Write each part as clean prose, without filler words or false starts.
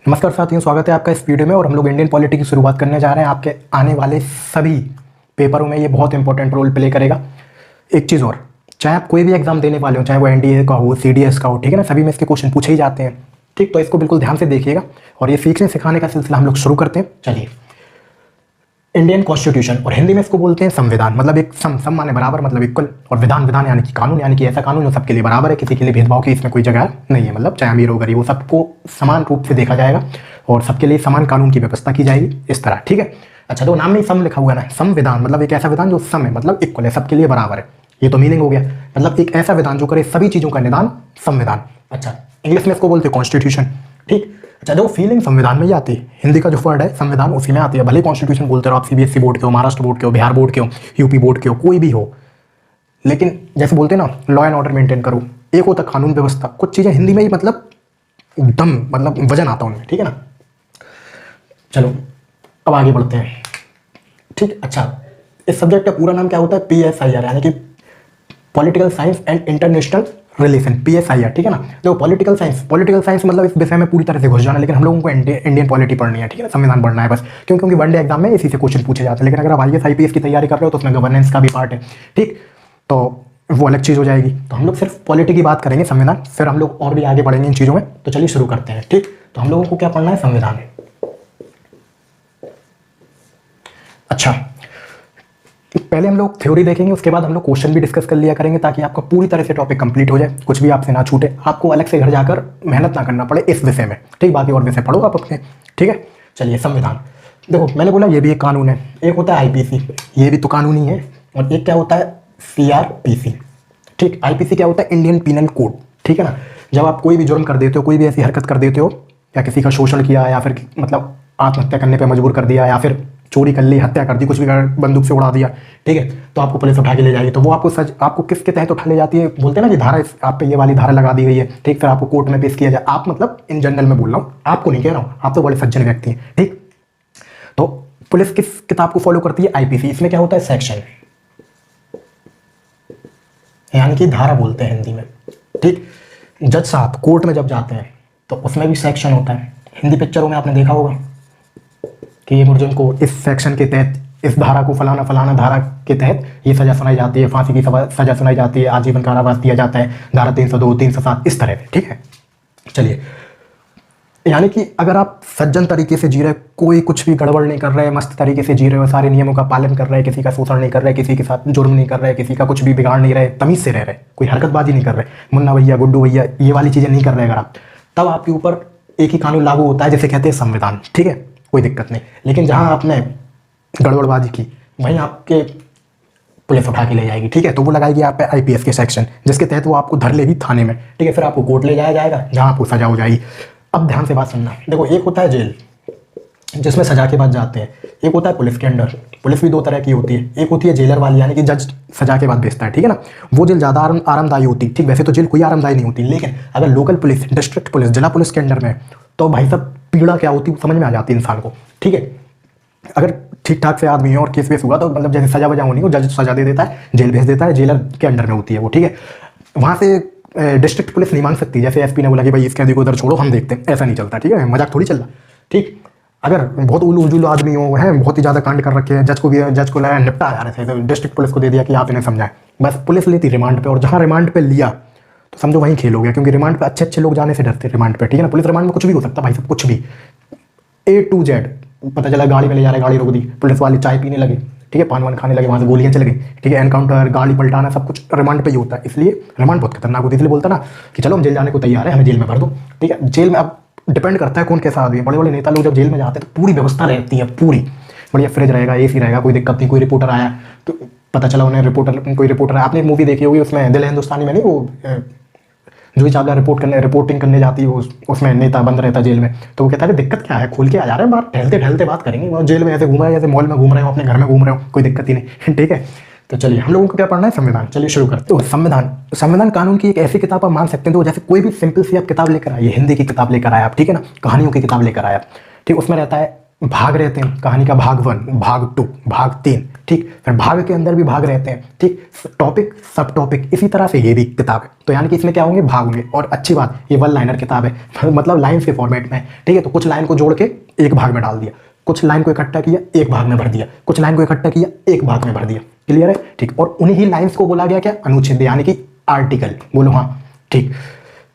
नमस्कार साथियों, स्वागत है आपका इस वीडियो में। और हम लोग इंडियन पॉलिटी की शुरुआत करने जा रहे हैं। आपके आने वाले सभी पेपरों में ये बहुत इंपॉर्टेंट रोल प्ले करेगा। एक चीज़ और, चाहे आप कोई भी एग्जाम देने वाले हो, चाहे वो एनडीए का हो, सीडीएस का हो, ठीक है ना, सभी में इसके क्वेश्चन पूछे ही जाते हैं। ठीक, तो इसको बिल्कुल ध्यान से देखिएगा और ये सीखने सिखाने का सिलसिला हम लोग शुरू करते हैं। चलिए, इंडियन कॉन्स्टिट्यूशन, और हिंदी में इसको बोलते हैं संविधान। मतलब एक सम माने बराबर, मतलब इक्वल, और विधान विधान यानी कि कानून, यानी कि ऐसा कानून जो सबके लिए बराबर है, किसी के लिए भेदभाव की इसमें कोई जगह नहीं है। मतलब चाहे अमीर हो गरीब हो, सबको समान रूप से देखा जाएगा और सबके लिए समान कानून की व्यवस्था की जाएगी, इस तरह। ठीक है, अच्छा, तो नाम में ही सम लिखा हुआ है ना, संविधान मतलब एक ऐसा विधान जो सम है, मतलब इक्वल है, सबके लिए बराबर है। ये तो मीनिंग हो गया, मतलब एक ऐसा विधान जो करे सभी चीजों का निदान, संविधान। अच्छा, इंग्लिश में इसको बोलते हैं कॉन्स्टिट्यूशन। ठीक, अच्छा, जो फीलिंग संविधान में ही आती है, हिंदी का जो वर्ड है संविधान उसी में आती है। भले कॉन्स्टिट्यूशन बोलते रहो आप, सीबीएसई बोर्ड के हो, महाराष्ट्र बोर्ड के हो, बिहार बोर्ड के हो, यूपी बोर्ड के हो, कोई भी हो, लेकिन जैसे बोलते हैं ना, लॉ एंड ऑर्डर मेंटेन करो, एक होता कानून व्यवस्था। कुछ चीजें हिंदी में ही मतलब एकदम मतलब वजन आता उनमें, ठीक है ना। चलो अब आगे बढ़ते हैं। ठीक, अच्छा, इस सब्जेक्ट का पूरा नाम क्या होता है? PSIR, यानी कि political science and international relation, PSIR। ठीक है ना। देखो, पॉलिटिकल साइंस मतलब इस विषय में पूरी तरह से घुस जाना, लेकिन हम लोगों को इंडियन पॉलिटी पढ़नी है, ठीक है ना, संविधान पढ़ना है बस। क्योंकि वनडे एग्जाम में इसी से क्वेश्चन पूछे जाते हैं। लेकिन अगर आप IAS IPS की तैयारी कर रहे हो तो उसमें गवर्नेंस का भी पार्ट है, ठीक, तो वो अलग चीज़ हो जाएगी। तो हम लोग सिर्फ पॉलिटी की बात करेंगे, संविधान, फिर हम लोग और भी आगे बढ़ेंगे इन चीज़ों में। तो चलिए शुरू करते हैं। ठीक, तो हम लोगों को क्या पढ़ना है? संविधान। अच्छा, पहले हम लोग थ्योरी देखेंगे, उसके बाद हम लोग क्वेश्चन भी डिस्कस कर लिया करेंगे, ताकि आपका पूरी तरह से टॉपिक कंप्लीट हो जाए, कुछ भी आपसे ना छूटे, आपको अलग से घर जाकर मेहनत ना करना पड़े इस विषय में। ठीक, बाकी और विषय पढ़ो आप अपने। ठीक है, चलिए, संविधान। देखो, मैंने बोला ये भी एक कानून है। एक होता है IPC, ये भी तो कानून ही है। और एक क्या होता है? CRPC। ठीक, IPC क्या होता है? Indian penal code. ठीक है ना। जब आप कोई भी जुर्म कर देते हो, कोई भी ऐसी हरकत कर देते हो, या किसी का शोषण किया, या फिर मतलब आत्महत्या करने पर मजबूर कर दिया, या फिर चोरी कर ली, हत्या कर दी, कुछ भी बंदूक से उड़ा दिया, ठीक है, तो आपको पुलिस उठा के ले जाएगी। तो वो आपको किसके तहत उठा ले जाती है? बोलते हैं ना कि धारा, आप पे ये वाली धारा लगा दी गई है, ठीक, फिर आपको कोर्ट में पेश किया जाए। आप मतलब इन जनरल में बोल रहा हूँ, आपको नहीं कह रहा हूँ, आप तो बड़े सज्जन व्यक्ति हैं। ठीक, तो पुलिस किस किताब को फॉलो करती है? IPC। इसमें क्या होता है? सेक्शन, यानी कि धारा बोलते हैं हिंदी में। ठीक, जज साहब कोर्ट में जब जाते हैं तो उसमें भी सेक्शन होता है। हिंदी पिक्चरों में आपने देखा होगा कि ये मुर्जिम को इस सेक्शन के तहत, इस धारा को फलाना फलाना धारा के तहत ये सजा सुनाई जाती है, फांसी की सजा सुनाई जाती है, आजीवन कारावास दिया जाता है, धारा 302, 307, इस तरह से। ठीक है, चलिए, यानी कि अगर आप सज्जन तरीके से जी रहे, कोई कुछ भी गड़बड़ नहीं कर रहे, मस्त तरीके से जी रहे हो, सारे नियमों का पालन कर रहे हैं, किसी का शोषण नहीं कर रहे, किसी के साथ जुर्म नहीं कर रहे, किसी का कुछ भी बिगाड़ नहीं रहे, तमीज से रह रहे, कोई हरकतबाजी नहीं कर रहे, मुन्ना भैया गुड्डू भैया ये वाली चीज़ें नहीं कर रहे अगर आप, तब आपके ऊपर एक ही कानून लागू होता है, जिसे कहते हैं संविधान। ठीक है, कोई दिक्कत नहीं। लेकिन जहां आपने गड़बड़बाजी की, वहीं आपके पुलिस उठा के ले जाएगी। ठीक है, तो वो लगाएगी आप पे IPS के सेक्शन, जिसके तहत वो आपको धर लेगी थाने में। ठीक है, फिर आपको कोर्ट ले जाया जाएगा, जहां आपको सजा हो जाएगी। अब ध्यान से बात सुनना। देखो, एक होता है जेल, जिसमें सजा के बाद जाते हैं। एक होता है पुलिस के अंडर। पुलिस भी दो तरह की होती है। एक होती है जेलर वाली, यानी कि जज सजा के बाद भेजता है, ठीक है ना, वो जेल ज़्यादा आरामदायी होती है। ठीक, वैसे तो जेल कोई आरामदायी नहीं होती, लेकिन अगर लोकल पुलिस, डिस्ट्रिक्ट पुलिस, जिला पुलिस के अंडर में, तो भाई साहब पीड़ा क्या होती है समझ में आ जाती है इंसान को। ठीक है, अगर ठीक ठाक से आदमी है और केस वेस हुआ तो मतलब जैसे सजा वजा होनी हो, जज सजा दे देता है, जेल भेज देता है, जेलर के अंडर में होती है वो। ठीक है, वहाँ से डिस्ट्रिक्ट पुलिस नहीं मांग सकती, जैसे SP ने बोला कि भाई इसके अधिक उधर छोड़ो, हम देखते हैं, ऐसा नहीं चलता। ठीक है, मजाक थोड़ी चल रहा। ठीक, अगर बहुत उल्लू उजुल्लू आदमी हो, है बहुत ही ज़्यादा कांड कर रखे हैं, जज को लाया, निपटा जा रहे थे, तो डिस्ट्रिक्ट पुलिस को दे दिया कि आप इन्हें समझाएं, बस पुलिस लेती रिमांड पे, और जहाँ रिमांड पे लिया तो समझो वहीं खेल हो गया, क्योंकि रिमांड पे अच्छे लोग जाने से डरते रिमांड पे। ठीक है ना, पुलिस रिमांड में कुछ भी हो सकता है भाई साहब, कुछ भी, A to Z। पता चला गाड़ी में ले जा रहे, गाड़ी रोक दी, पुलिस वाले चाय पीने लगे, ठीक है, पान वान खाने लगे, वहाँ से गोलियां चल गई। ठीक है, एनकाउंटर, गाड़ी पलटाना, सब कुछ रिमांड पे ही होता है। इसलिए रिमांड बहुत खतरनाक होती है। इसलिए बोलता ना कि चलो हम जेल जाने को तैयार है, हमें जेल में भर दो। ठीक है, जेल में अब डिपेंड करता है कौन कैसा आदमी है। बड़े बड़े नेता लोग जब जेल में जाते हैं तो पूरी व्यवस्था रहती है, पूरी बढ़िया, फ्रिज रहेगा, AC रहेगा, कोई दिक्कत नहीं। कोई रिपोर्टर आया तो पता चला उन्हें कोई रिपोर्टर आया, आपने एक मूवी देखी होगी, उसमें दिल है हिंदुस्तानी में, नहीं वो जूही चावला रिपोर्टिंग करने जाती है, उसमें नेता बंद रहता है जेल में, तो वो कहता है दिक्कत क्या है, खोल के आ जा रहे हैं बाहर, टहलते टहलते बात करेंगे। वो जेल में ऐसे घूम रहे हैं जैसे मॉल में घूम रहे हो, अपने घर में घूम रहे हो, कोई दिक्कत ही नहीं। ठीक है, तो चलिए, हम लोगों को क्या पढ़ना है? संविधान। चलिए शुरू करते हैं। तो संविधान कानून की एक ऐसी किताब आप मान सकते हैं, तो जैसे कोई भी सिंपल सी आप किताब लेकर आइए, हिंदी की किताब लेकर आए आप, ठीक है ना, कहानियों की किताब लेकर आए आप, ठीक, उसमें रहता है भाग रहते हैं, कहानी का भाग 1, भाग 2, भाग 3, ठीक। फिर भाग के अंदर भी भाग रहते हैं, ठीक। टॉपिक, सब टॉपिक, इसी तरह से ये भी किताब है। तो यानी कि इसमें क्या होंगे, भाग होंगे। और अच्छी बात, ये वन लाइनर किताब है मतलब लाइन्स के फॉर्मेट में, ठीक है। तो कुछ लाइन को जोड़ के एक भाग में डाल दिया, कुछ लाइन को इकट्ठा किया एक भाग में भर दिया, कुछ लाइन को इकट्ठा किया एक भाग में भर दिया। क्लियर है, ठीक। और उन्हीं लाइन्स को बोला गया क्या, अनुच्छेद, यानी कि आर्टिकल। बोलो हाँ, ठीक।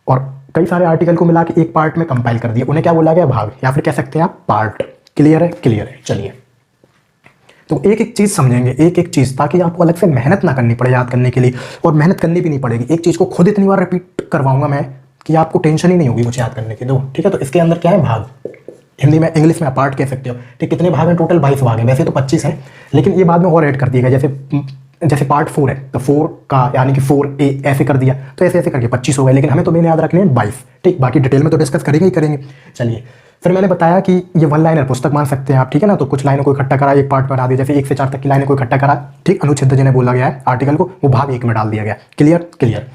और कई सारे आर्टिकल को मिला के एक पार्ट में कंपाइल कर दिया, उन्हें क्या बोला गया, भाग, या फिर कह सकते हैं आप पार्ट। क्लियर है, क्लियर है। चलिए, तो एक एक चीज समझेंगे, एक एक चीज, ताकि आपको अलग से मेहनत ना करनी पड़े याद करने के लिए। और मेहनत करनी भी नहीं पड़ेगी, एक चीज को खुद इतनी बार रिपीट करवाऊंगा मैं कि आपको टेंशन ही नहीं होगी कुछ याद करने की। दो, ठीक है। तो इसके अंदर क्या है, भाग। हिंदी में, इंग्लिश में पार्ट कह सकते हो, ठीक। कितने भाग हैं, टोटल 22 भाग हैं। वैसे तो 25 हैं, लेकिन ये बाद में और ऐड कर दिया गया। जैसे पार्ट 4 है तो 4 का यानी कि 4A ऐसे कर दिया, तो ऐसे ऐसे करके 25 हो गए। लेकिन हमें तो मेन याद रखने हैं 22, ठीक। बाकी डिटेल में तो डिस्कस करेंगे ही करेंगे। चलिए, फिर मैंने बताया कि ये वन लाइनर पुस्तक मान सकते हैं आप, ठीक है ना। तो कुछ लाइनों को इकट्ठा करा, एक पार्ट बना दिया, जैसे 1 से 4 तक की लाइनों को इकट्ठा करा, ठीक। अनुच्छेद जिन्हें बोला गया है आर्टिकल को, वो भाग 1 में डाल दिया गया। Clear, clear.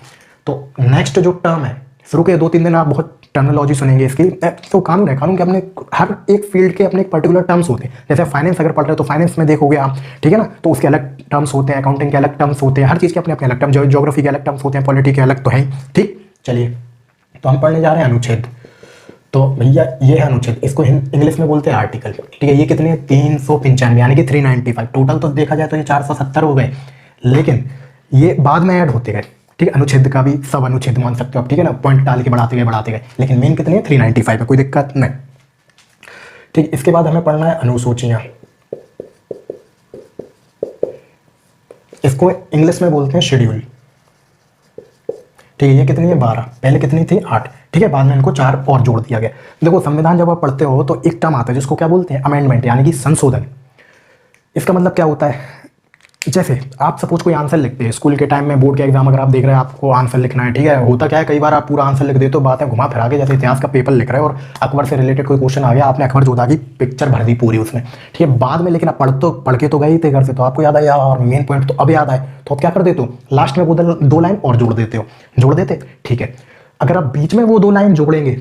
तो नेक्स्ट जो टर्म है, शुरू के 2-3 दिन आप बहुत टर्मिनोलॉजी सुनेंगे इसकी। तो कानून है, कानून के अपने हर एक फील्ड के अपने एक पर्टिकुलर टर्म्स होते हैं। जैसे फाइनेंस अगर पढ़ रहे हो तो फाइनेंस में देखोगे आप, ठीक है ना। तो उसके अलग टर्म्स होते हैं, अकाउंटिंग के अलग टर्म्स होते हैं, हर चीज़ के अपने अपने अलग टर्म्स, ज्योग्राफी के अलग टर्म्स होते हैं, पॉलिटी के अलग तो हैं, ठीक। चलिए, तो हम पढ़ने जा रहे हैं अनुच्छेद। तो भैया ये है अनुच्छेद, इसको इंग्लिश में बोलते हैं आर्टिकल, ठीक है। ये कितने, 395 यानी कि 395। टोटल तो देखा जाए तो ये 470 हो गए, लेकिन ये बाद में ऐड होते गए, ठीक है। अनुच्छेद का भी सब अनुच्छेद मान सकते हो आप, ठीक है ना। पॉइंट डाल के बढ़ाते गए, लेकिन मेन कितने, 395 है, कोई दिक्कत नहीं, ठीक। इसके बाद हमें पढ़ना है अनुसूचियां। इसको इंग्लिश में बोलते हैं शेड्यूल, ठीक है। ये कितनी है, 12। पहले कितनी थी, 8, ठीक है। बाद में इनको 4 और जोड़ दिया गया। देखो, संविधान जब आप पढ़ते हो तो एक टर्म आता है जिसको क्या बोलते हैं, अमेंडमेंट, यानी कि संशोधन। इसका मतलब क्या होता है, जैसे आप सपोज कोई आंसर लिखते हैं स्कूल के टाइम में, बोर्ड के एग्जाम अगर आप देख रहे हैं, आपको आंसर लिखना है, ठीक है। होता क्या है, कई बार आप पूरा आंसर लिख देते हो, बात है घुमा फिरा के, जैसे इतिहास का पेपर लिख रहे हो और अकबर से रिलेटेड कोई क्वेश्चन आ गया, आपने अकबर जोधा की पिक्चर भर दी पूरी उसमें, ठीक है। बाद में लेकिन आप पढ़ के तो गए ही थे घर से, तो आपको याद आया और मेन पॉइंट तो अब याद आए, तो आप क्या कर देते हो, लास्ट में वो 2 लाइन और जोड़ देते हो, जोड़ देते, ठीक है। अगर आप बीच में वो 2 लाइन जोड़ेंगे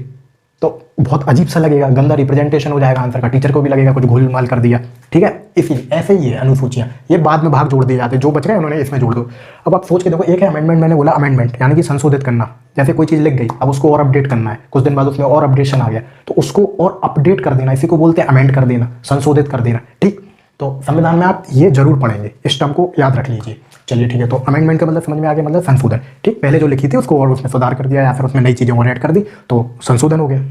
तो बहुत अजीब सा लगेगा, गंदा रिप्रेजेंटेशन हो जाएगा आंसर का, टीचर को भी लगेगा कुछ घोल-माल कर दिया, ठीक है। इसीलिए ऐसे ही है अनुसूचियां, ये बाद में भाग जोड़ दिए जाते हैं, जो बच रहे हैं उन्होंने इसमें जोड़ दो। अब आप सोच के देखो, एक है अमेंडमेंट, मैंने बोला अमेंडमेंट यानी कि संशोधित करना। जैसे कोई चीज़ लिख गई, अब उसको और अपडेट करना है, कुछ दिन बाद उसमें और अपडेशन आ गया, तो उसको और अपडेट कर देना, इसी को बोलते हैं अमेंड कर देना, संशोधित कर देना, ठीक। तो संविधान में आप ये जरूर पढ़ेंगे, इस टर्म को याद रख लीजिए। चलिए, ठीक है। तो अमेंडमेंट का मतलब समझ में आ गया, मतलब संशोधन, ठीक। पहले जो लिखी थी उसको और उसमें सुधार कर दिया, या फिर उसमें नई चीज़ें और ऐड कर दी, तो संशोधन हो गया।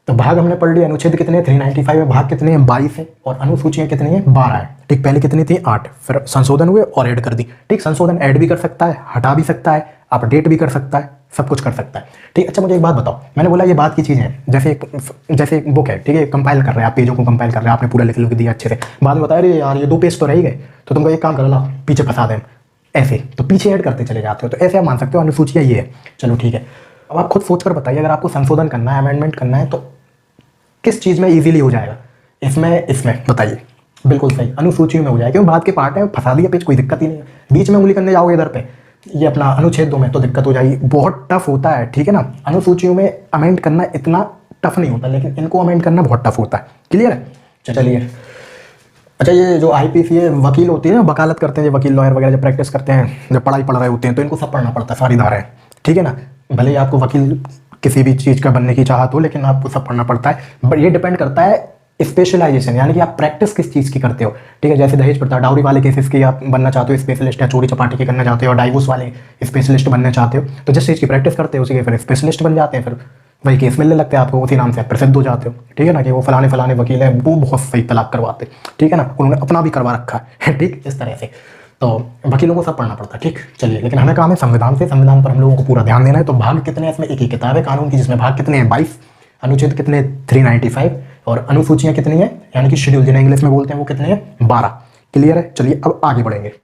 तो भाग हमने पढ़ लिया, अनुच्छेद कितने हैं, 395 है, भाग कितने हैं, 22 है, और अनुसूचियां कितनी हैं, 12 है, ठीक। पहले कितनी थी, 8, फिर संशोधन हुए और ऐड कर दी, ठीक। संशोधन ऐड भी कर सकता है, हटा भी सकता है, अपडेट भी कर सकता है, सब कुछ कर सकता है, ठीक। अच्छा, मुझे एक बात बताओ, मैंने बोला ये बात की चीज़ है, जैसे एक बुक है, ठीक है, कंपाइल कर रहे हैं आप, पेजों को कंपाइल कर रहे हैं, आपने पूरा लिख दिया अच्छे से, बाद में बताया, अरे यार ये 2 पेज तो रह ही गए, तो तुमको एक काम कर लो, पीछे फंसा दें, ऐसे तो पीछे ऐड करते चले जाते हो, तो ऐसे आप मान सकते हो अनुसूचियां ये है। चलो, ठीक है। अब आप खुद सोच कर बताइए, अगर आपको संशोधन करना है, अमेंडमेंट करना है, तो किस चीज़ में इजीली हो जाएगा, इसमें बताइए। बिल्कुल सही, अनुसूची में हो जाएगा, क्योंकि बात के पार्ट है, फंसा दिया पेज, कोई दिक्कत ही नहीं है। बीच में उंगली करने जाओगे इधर पे, ये अपना अनुच्छेद 2 में, तो दिक्कत हो जाएगी, बहुत टफ होता है, ठीक है ना। अनुसूचियों में अमेंड करना इतना टफ नहीं होता, लेकिन इनको अमेंड करना बहुत टफ होता है। क्लियर है, चलिए। अच्छा, ये जो IPC वकील होती है ना, वकालत करते हैं, ये वकील लॉयर वगैरह जब प्रैक्टिस करते हैं, जब पढ़ाई पढ़ रहे होते हैं, तो इनको सब पढ़ना पड़ता है, सारी धाराएं, ठीक है ना। भले ही आपको वकील किसी भी चीज़ का बनने की चाहत हो, लेकिन आपको सब पढ़ना पड़ता है। बट ये डिपेंड करता है स्पेशलाइजेशन, यानी कि आप प्रैक्टिस किस चीज़ की करते हो, ठीक है। जैसे दहेज प्रथा, डाउरी वाले केसेस की आप बनना चाहते हो स्पेशलिस्ट, या चोरी चपाटी की करना चाहते हो, डाइवोर्स वाले स्पेशलिस्ट बनना चाहते हो, तो जिस चीज़ की प्रैक्टिस करते हो उसी के फिर स्पेशलिस्ट बन जाते हैं, फिर वही केस मिलने लगते हैं आपको, उसी नाम से प्रसिद्ध हो जाते हो, ठीक है ना। कि वो फलाने वकील है, वो बहुत सही तलाक करवाते, ठीक है ना, उन्होंने अपना भी करवा रखा है, ठीक। इस तरह से तो वकीलों को सब पढ़ना पड़ता है, ठीक। चलिए, लेकिन हमें काम है संविधान से, संविधान पर हम लोगों को पूरा ध्यान देना है। तो भाग कितने हैं इसमें, एक ही किताब है कानून की, जिसमें भाग कितने हैं, 22, अनुच्छेद कितने, 395, और अनुसूचियां कितनी है, यानी कि शेड्यूल जिन्हें इंग्लिश में बोलते हैं, वो कितने हैं, 12। क्लियर है, चलिए अब आगे बढ़ेंगे।